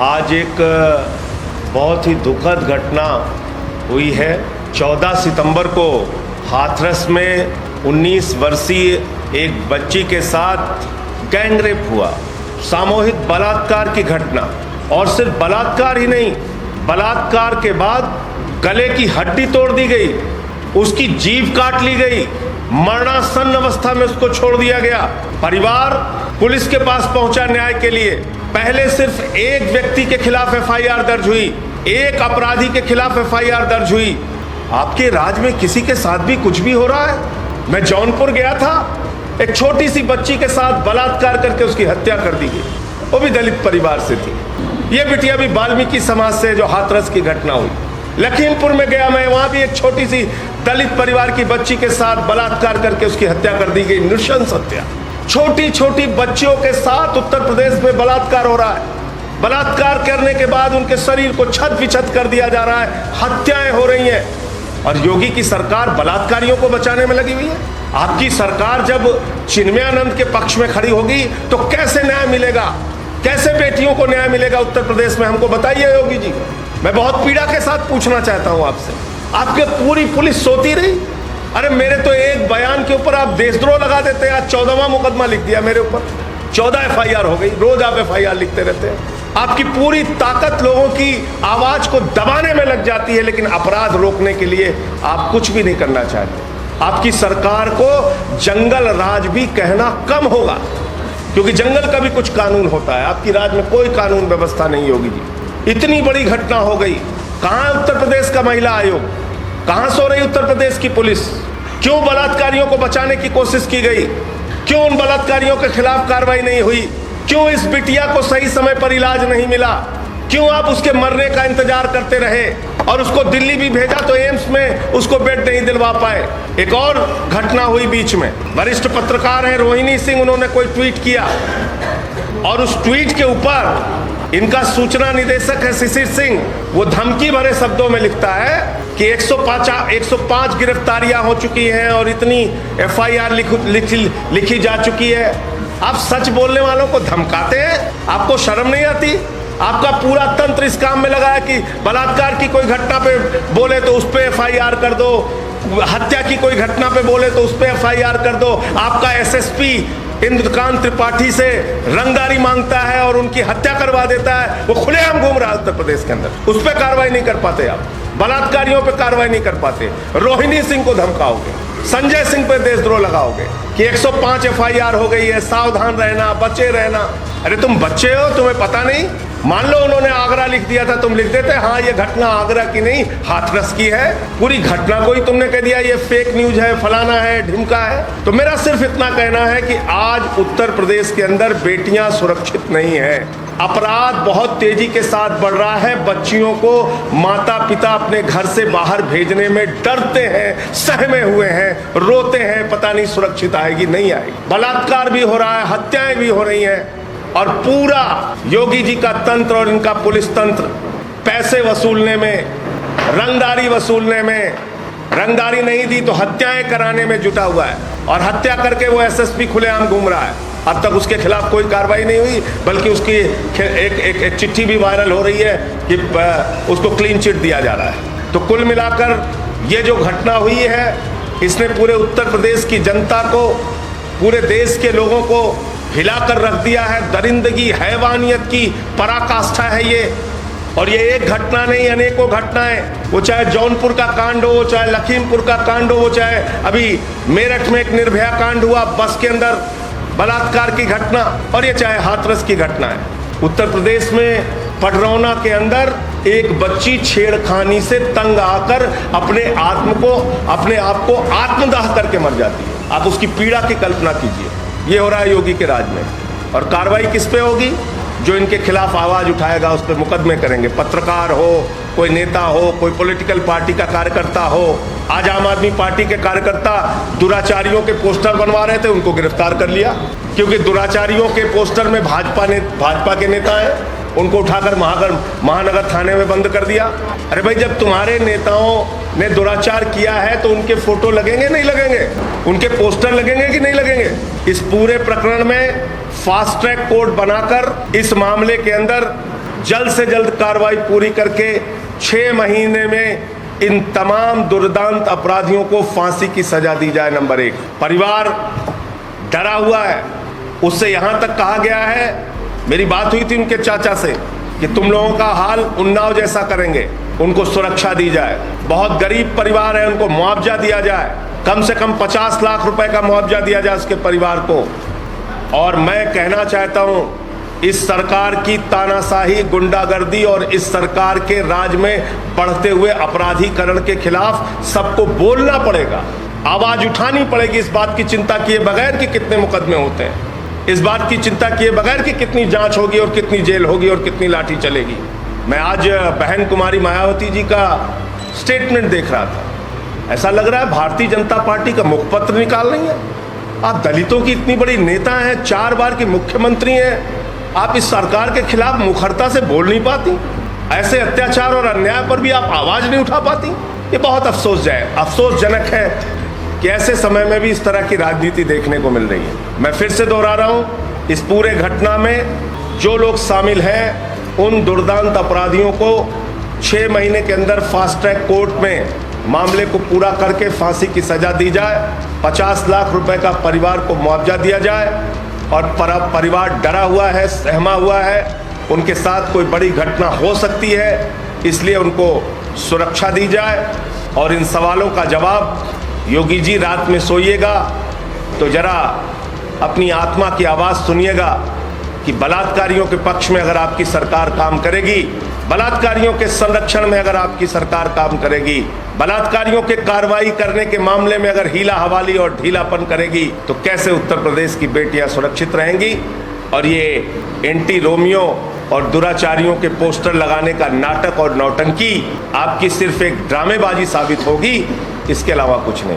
आज एक बहुत ही दुखद घटना हुई है। 14 सितंबर को हाथरस में 19 वर्षीय एक बच्ची के साथ गैंगरेप हुआ, सामूहिक बलात्कार की घटना। और सिर्फ बलात्कार ही नहीं, बलात्कार के बाद गले की हड्डी तोड़ दी गई, उसकी जीभ काट ली गई, मरणासन अवस्था में उसको छोड़ दिया गया। परिवार पुलिस के पास पहुंचा न्याय के लिए। पहले सिर्फ एक व्यक्ति के खिलाफ एफआईआर दर्ज हुई, एक अपराधी के खिलाफ एफआईआर दर्ज हुई। आपके राज्य में किसी के साथ भी कुछ भी हो रहा है। मैं जौनपुर गया था, एक छोटी सी बच्ची के साथ बलात्कार करके उसकी हत्या कर दी गई, वो भी दलित परिवार से थी। ये बिटिया भी वाल्मीकि समाज से, जो हाथरस की घटना हुई। लखीमपुर में गया मैं, वहां भी एक छोटी सी दलित परिवार की बच्ची के साथ बलात्कार करके उसकी हत्या कर दी गई, नृशंस हत्या। छोटी छोटी बच्चियों के साथ उत्तर प्रदेश में बलात्कार हो रहा है। बलात्कार करने के बाद उनके शरीर को छत विछत कर दिया जा रहा है, हत्याएं हो रही हैं। और योगी की सरकार बलात्कारियों को बचाने में लगी हुई है। आपकी सरकार जब चिन्मयानंद के पक्ष में खड़ी होगी तो कैसे न्याय मिलेगा, कैसे बेटियों को न्याय मिलेगा उत्तर प्रदेश में, हमको बताइए योगी जी। मैं बहुत पीड़ा के साथ पूछना चाहता हूं आपसे, आपके पूरी पुलिस सोती रही? अरे मेरे तो एक बयान के ऊपर आप देशद्रोह लगा देते हैं। आज 14वां मुकदमा लिख दिया मेरे ऊपर, 14 एफआईआर हो गई। रोज आप एफआईआर लिखते रहते हैं। आपकी पूरी ताकत लोगों की आवाज को दबाने में लग जाती है, लेकिन अपराध रोकने के लिए आप कुछ भी नहीं करना चाहते। आपकी सरकार को जंगल राज भी कहना कम होगा, क्योंकि जंगल का भी कुछ कानून होता है। आपकी राज्य में कोई कानून व्यवस्था नहीं होगी जी। इतनी बड़ी घटना हो गई, कहां उत्तर प्रदेश का महिला आयोग, कहां सो रही उत्तर प्रदेश की पुलिस? क्यों बलात्कारियों को बचाने की कोशिश की गई? क्यों उन बलात्कारियों के खिलाफ कार्रवाई नहीं हुई? क्यों इस बिटिया को सही समय पर इलाज नहीं मिला? क्यों आप उसके मरने का इंतजार करते रहे और उसको दिल्ली भी भेजा तो एम्स में उसको बेड नहीं दिलवा पाए? एक और घटना हुई बीच में, वरिष्ठ पत्रकार है रोहिणी सिंह, उन्होंने कोई ट्वीट किया और उस ट्वीट के ऊपर इनका सूचना निदेशक है शिशिर सिंह, वो धमकी भरे शब्दों में लिखता है कि 105 गिरफ्तारियां हो चुकी हैं और इतनी एफआईआर लिखी जा चुकी है। आप सच बोलने वालों को धमकाते हैं, आपको शर्म नहीं आती? आपका पूरा तंत्र इस काम में लगा है कि बलात्कार की कोई घटना पे बोले तो उस पे एफआईआर कर दो, हत्या की कोई घटना पे बोले तो उस पे एफआईआर कर दो। आपका एसएसपी इंद्रकांत त्रिपाठी से रंगदारी मांगता है और उनकी हत्या करवा देता है। वो खुलेआम घूम रहा है उत्तर प्रदेश के अंदर, उस पर कार्रवाई नहीं कर पाते आप, बलात्कारियों पे कार्रवाई नहीं कर पाते। रोहिणी सिंह को धमकाओगे, संजय सिंह पे देशद्रोह लगाओगे कि 105 एफआईआर हो गई है, सावधान रहना, बचे रहना। अरे तुम बच्चे हो, तुम्हें पता नहीं? मान लो उन्होंने आगरा लिख दिया था, तुम लिख देते हाँ ये घटना आगरा की नहीं हाथरस की है। पूरी घटना को ही तुमने कह दिया ये फेक न्यूज है, फलाना है, ढिमका है। तो मेरा सिर्फ इतना कहना है कि आज उत्तर प्रदेश के अंदर बेटियां सुरक्षित नहीं है। अपराध बहुत तेजी के साथ बढ़ रहा है। बच्चियों को माता पिता अपने घर से बाहर भेजने में डरते हैं, सहमे हुए हैं, रोते हैं, पता नहीं सुरक्षित आएगी नहीं आएगी। बलात्कार भी हो रहा है, हत्याएं भी हो रही हैं और पूरा योगी जी का तंत्र और इनका पुलिस तंत्र पैसे वसूलने में, रंगदारी वसूलने में, रंगदारी नहीं दी तो हत्याएं कराने में जुटा हुआ है। और हत्या करके वो एसएसपी खुलेआम घूम रहा है। अब तक उसके खिलाफ कोई कार्रवाई नहीं हुई, बल्कि उसकी एक चिट्ठी भी वायरल हो रही है कि उसको क्लीन चिट दिया जा रहा है। तो कुल मिलाकर ये जो घटना हुई है, इसने पूरे उत्तर प्रदेश की जनता को, पूरे देश के लोगों को हिलाकर रख दिया है। दरिंदगी, हैवानियत की पराकाष्ठा है ये। और ये एक घटना नहीं, अनेकों घटनाएं, वो चाहे जौनपुर का कांड हो, चाहे लखीमपुर का कांड हो, चाहे अभी मेरठ में एक निर्भया कांड हुआ, बस के अंदर बलात्कार की घटना, और ये चाहे हाथरस की घटना है। उत्तर प्रदेश में पडरौना के अंदर एक बच्ची छेड़खानी से तंग आकर अपने आप को आत्मदाह करके मर जाती है। आप उसकी पीड़ा की कल्पना कीजिए। ये हो रहा है योगी के राज में। और कार्रवाई किस पे होगी? जो इनके खिलाफ आवाज उठाएगा उस पर मुकदमे करेंगे। पत्रकार हो, कोई नेता हो, कोई पॉलिटिकल पार्टी का कार्यकर्ता हो। आज आम आदमी पार्टी के कार्यकर्ता दुराचारियों के पोस्टर बनवा रहे थे, उनको गिरफ्तार कर लिया, क्योंकि दुराचारियों के पोस्टर में भाजपा के नेता हैं, उनको उठाकर महानगर थाने में बंद कर दिया। अरे भाई, जब तुम्हारे नेताओं ने दुराचार किया है तो उनके फोटो लगेंगे नहीं लगेंगे? उनके पोस्टर लगेंगे कि नहीं लगेंगे? इस पूरे प्रकरण में फास्ट ट्रैक कोर्ट बनाकर इस मामले के अंदर जल्द से जल्द कार्रवाई पूरी करके 6 महीने में इन तमाम दुर्दांत अपराधियों को फांसी की सजा दी जाए। नंबर 1, परिवार डरा हुआ है। उससे यहां तक कहा गया है, मेरी बात हुई थी उनके चाचा से कि तुम लोगों का हाल उन्नाव जैसा करेंगे, उनको सुरक्षा दी जाए। बहुत गरीब परिवार है, उनको मुआवजा दिया जाए, कम से कम 50 लाख रुपए का मुआवजा दिया जाए उसके परिवार को। और मैं कहना चाहता हूं, इस सरकार की तानाशाही, गुंडागर्दी और इस सरकार के राज में बढ़ते हुए अपराधीकरण के खिलाफ सबको बोलना पड़ेगा, आवाज उठानी पड़ेगी। इस बात की चिंता किए बगैर कि कितने मुकदमे होते हैं, इस बात की चिंता किए बगैर कि कितनी जांच होगी और कितनी जेल होगी और कितनी लाठी चलेगी। मैं आज बहन कुमारी मायावती जी का स्टेटमेंट देख रहा था, ऐसा लग रहा है भारतीय जनता पार्टी का मुखपत्र निकाल रही है। आप दलितों की इतनी बड़ी नेता हैं, 4 बार की मुख्यमंत्री हैं, आप इस सरकार के खिलाफ मुखरता से बोल नहीं पाती। ऐसे अत्याचार और अन्याय पर भी आप आवाज नहीं उठा पाती। ये बहुत अफसोसजनक है कि ऐसे समय में भी इस तरह की राजनीति देखने को मिल रही है। मैं फिर से दोहरा रहा हूं, इस पूरे घटना में जो लोग शामिल हैं, उन दुर्दांत अपराधियों को 6 महीने के अंदर फास्ट ट्रैक कोर्ट में मामले को पूरा करके फांसी की सजा दी जाए, 50 लाख रुपए का परिवार को मुआवजा दिया जाए। और परिवार डरा हुआ है, सहमा हुआ है, उनके साथ कोई बड़ी घटना हो सकती है, इसलिए उनको सुरक्षा दी जाए। और इन सवालों का जवाब, योगी जी रात में सोइएगा तो जरा अपनी आत्मा की आवाज़ सुनिएगा कि बलात्कारियों के पक्ष में अगर आपकी सरकार काम करेगी, बलात्कारियों के संरक्षण में अगर आपकी सरकार काम करेगी, बलात्कारियों के कार्रवाई करने के मामले में अगर हीला हवाली और ढीलापन करेगी, तो कैसे उत्तर प्रदेश की बेटियां सुरक्षित रहेंगी। और ये एंटी रोमियो और दुराचारियों के पोस्टर लगाने का नाटक और नौटंकी आपकी सिर्फ एक ड्रामेबाजी साबित होगी, इसके अलावा कुछ नहीं।